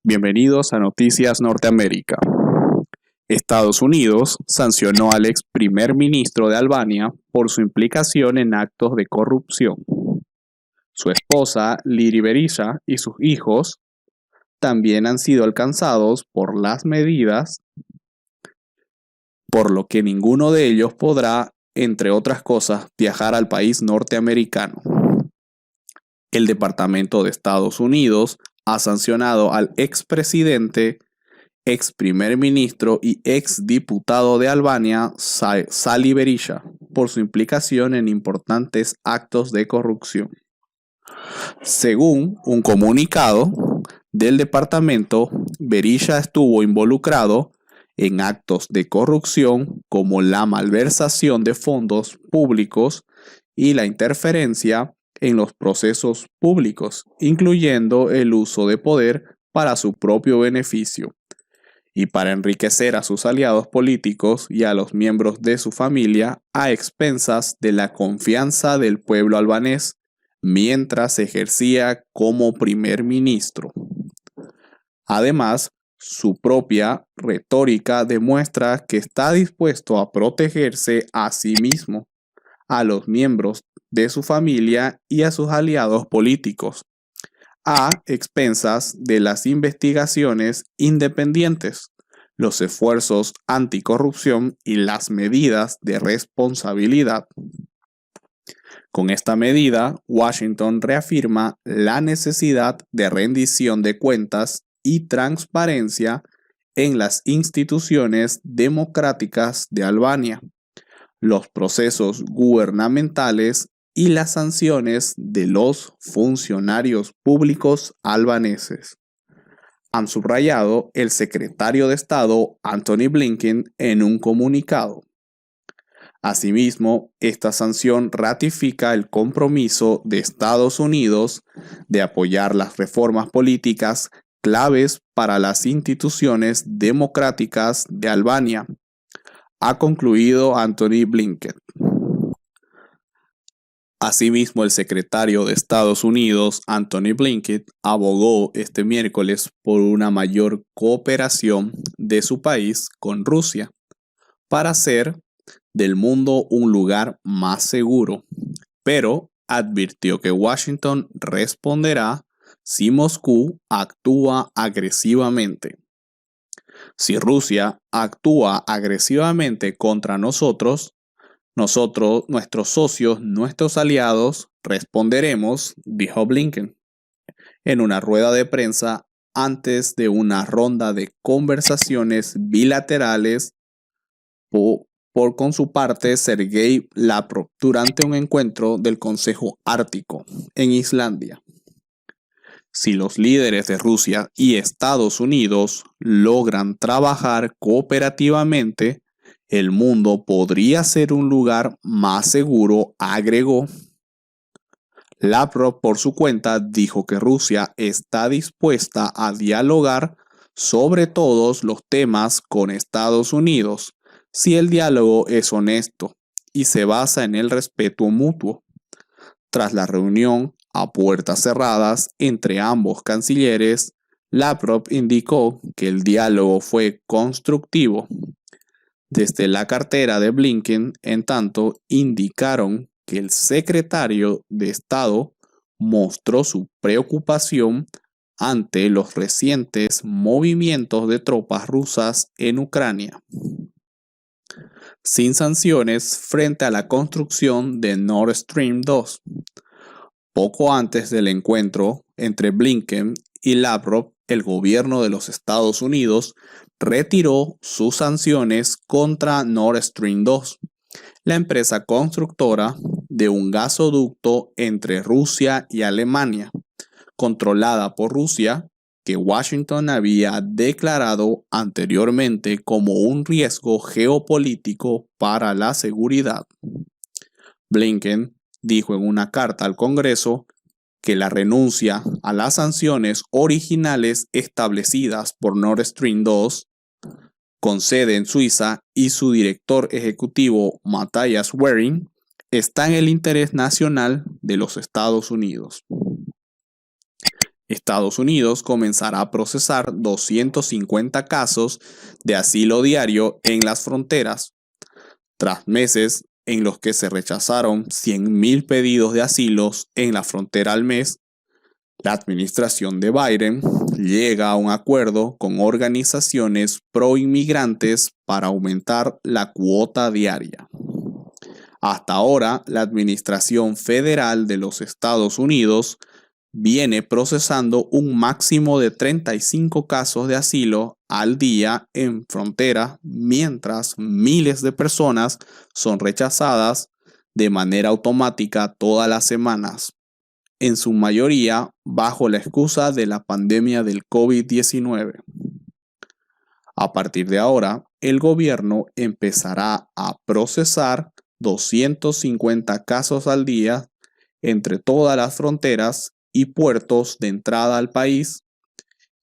Bienvenidos a Noticias Norteamérica. Estados Unidos sancionó al ex primer ministro de Albania por su implicación en actos de corrupción. Su esposa, Liri Berisha, y sus hijos también han sido alcanzados por las medidas, por lo que ninguno de ellos podrá, entre otras cosas, viajar al país norteamericano. El Departamento de Estados Unidos ha sancionado al expresidente, ex primer ministro y ex diputado de Albania, Sali Berisha, por su implicación en importantes actos de corrupción. Según un comunicado del departamento, Berisha estuvo involucrado en actos de corrupción como la malversación de fondos públicos y la interferencia en los procesos públicos, incluyendo el uso de poder para su propio beneficio y para enriquecer a sus aliados políticos y a los miembros de su familia a expensas de la confianza del pueblo albanés mientras ejercía como primer ministro. Además, su propia retórica demuestra que está dispuesto a protegerse a sí mismo, a los miembros de su familia y a sus aliados políticos, a expensas de las investigaciones independientes, los esfuerzos anticorrupción y las medidas de responsabilidad. Con esta medida, Washington reafirma la necesidad de rendición de cuentas y transparencia en las instituciones democráticas de Albania, los procesos gubernamentales y las sanciones de los funcionarios públicos albaneses, han subrayado el secretario de Estado Antony Blinken en un comunicado. Asimismo, esta sanción ratifica el compromiso de Estados Unidos de apoyar las reformas políticas claves para las instituciones democráticas de Albania, ha concluido Antony Blinken. Asimismo, el secretario de Estados Unidos, Antony Blinken, abogó este miércoles por una mayor cooperación de su país con Rusia para hacer del mundo un lugar más seguro, pero advirtió que Washington responderá si Moscú actúa agresivamente. Si Rusia actúa agresivamente contra nosotros, nuestros socios, nuestros aliados, responderemos, dijo Blinken, en una rueda de prensa antes de una ronda de conversaciones bilaterales con su parte Sergei Lavrov durante un encuentro del Consejo Ártico en Islandia. Si los líderes de Rusia y Estados Unidos logran trabajar cooperativamente, el mundo podría ser un lugar más seguro, agregó. Lavrov, por su cuenta, dijo que Rusia está dispuesta a dialogar sobre todos los temas con Estados Unidos, si el diálogo es honesto y se basa en el respeto mutuo. Tras la reunión a puertas cerradas entre ambos cancilleres, Lavrov indicó que el diálogo fue constructivo. Desde la cartera de Blinken, en tanto, indicaron que el secretario de Estado mostró su preocupación ante los recientes movimientos de tropas rusas en Ucrania, sin sanciones frente a la construcción de Nord Stream 2. Poco antes del encuentro entre Blinken y Lavrov, el gobierno de los Estados Unidos retiró sus sanciones contra Nord Stream 2, la empresa constructora de un gasoducto entre Rusia y Alemania, controlada por Rusia, que Washington había declarado anteriormente como un riesgo geopolítico para la seguridad. Blinken dijo en una carta al Congreso que la renuncia a las sanciones originales establecidas por Nord Stream 2, con sede en Suiza, y su director ejecutivo Matthias Wering, está en el interés nacional de los Estados Unidos. Estados Unidos comenzará a procesar 250 casos de asilo diario en las fronteras, tras meses en los que se rechazaron 100.000 pedidos de asilos en la frontera al mes. La administración de Biden llega a un acuerdo con organizaciones pro-inmigrantes para aumentar la cuota diaria. Hasta ahora, la Administración Federal de los Estados Unidos viene procesando un máximo de 35 casos de asilo al día en frontera, mientras miles de personas son rechazadas de manera automática todas las semanas, en su mayoría bajo la excusa de la pandemia del COVID-19. A partir de ahora, el gobierno empezará a procesar 250 casos al día entre todas las fronteras y puertos de entrada al país.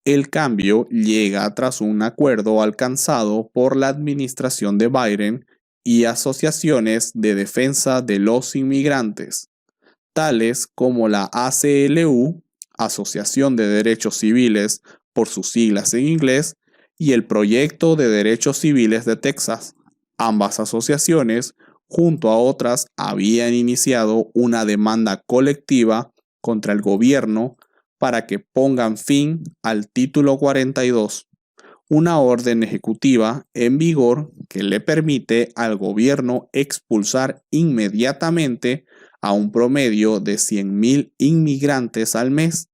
El cambio llega tras un acuerdo alcanzado por la administración de Biden y asociaciones de defensa de los inmigrantes, tales como la ACLU, Asociación de Derechos Civiles por sus siglas en inglés, y el Proyecto de Derechos Civiles de Texas. Ambas asociaciones, junto a otras, habían iniciado una demanda colectiva contra el gobierno para que pongan fin al Título 42, una orden ejecutiva en vigor que le permite al gobierno expulsar inmediatamente a un promedio de 100.000 inmigrantes al mes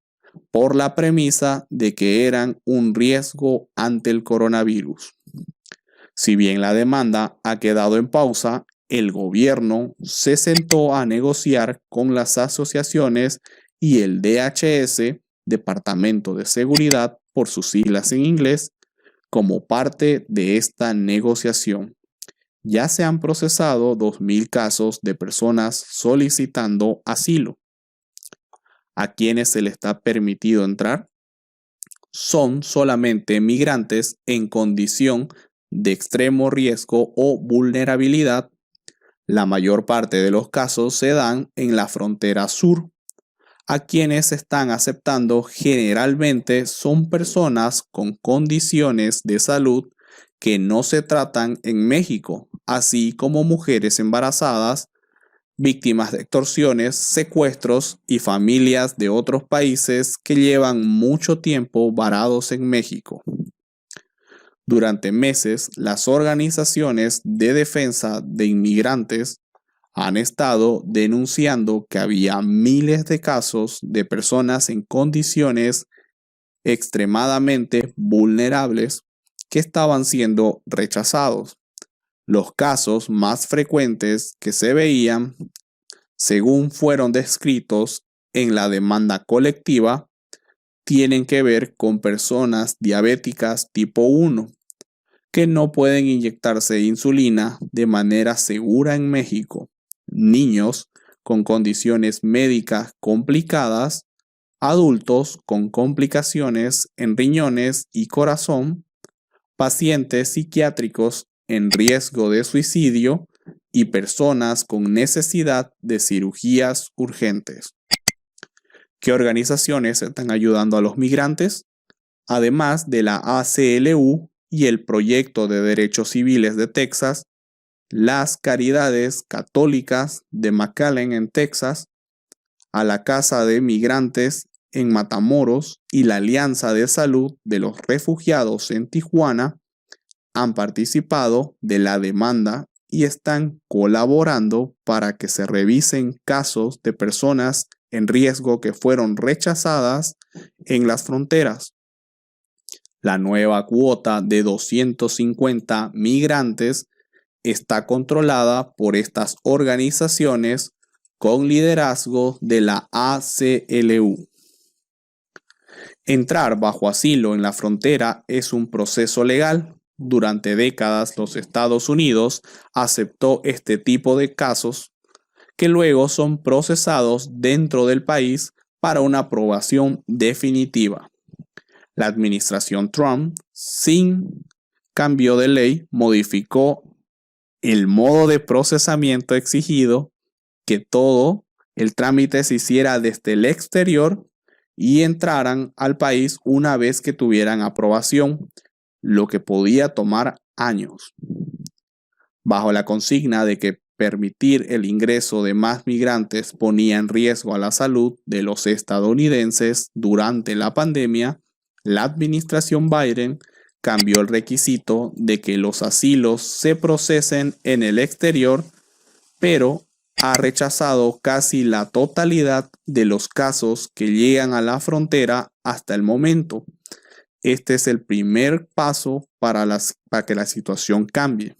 por la premisa de que eran un riesgo ante el coronavirus. Si bien la demanda ha quedado en pausa, el gobierno se sentó a negociar con las asociaciones y el DHS, Departamento de Seguridad por sus siglas en inglés, como parte de esta negociación. Ya se han procesado 2.000 casos de personas solicitando asilo. ¿A quienes se les está permitido entrar? Son solamente migrantes en condición de extremo riesgo o vulnerabilidad. La mayor parte de los casos se dan en la frontera sur. A quienes están aceptando generalmente son personas con condiciones de salud que no se tratan en México, así como mujeres embarazadas, víctimas de extorsiones, secuestros y familias de otros países que llevan mucho tiempo varados en México. Durante meses, las organizaciones de defensa de inmigrantes han estado denunciando que había miles de casos de personas en condiciones extremadamente vulnerables que estaban siendo rechazados. Los casos más frecuentes que se veían, según fueron descritos en la demanda colectiva, tienen que ver con personas diabéticas tipo 1 que no pueden inyectarse insulina de manera segura en México, niños con condiciones médicas complicadas, adultos con complicaciones en riñones y corazón, pacientes psiquiátricos en riesgo de suicidio y personas con necesidad de cirugías urgentes. ¿Qué organizaciones están ayudando a los migrantes? Además de la ACLU y el Proyecto de Derechos Civiles de Texas, las Caridades Católicas de McAllen en Texas, a la Casa de Migrantes en Matamoros y la Alianza de Salud de los Refugiados en Tijuana han participado de la demanda y están colaborando para que se revisen casos de personas en riesgo que fueron rechazadas en las fronteras. La nueva cuota de 250 migrantes está controlada por estas organizaciones con liderazgo de la ACLU. Entrar bajo asilo en la frontera es un proceso legal. Durante décadas los Estados Unidos aceptó este tipo de casos que luego son procesados dentro del país para una aprobación definitiva. La administración Trump, sin cambio de ley, modificó el modo de procesamiento exigido, que todo el trámite se hiciera desde el exterior y entraran al país una vez que tuvieran aprobación, lo que podía tomar años. Bajo la consigna de que permitir el ingreso de más migrantes ponía en riesgo a la salud de los estadounidenses durante la pandemia, la administración Biden cambió el requisito de que los asilos se procesen en el exterior, pero ha rechazado casi la totalidad de los casos que llegan a la frontera hasta el momento. Este es el primer paso para que la situación cambie.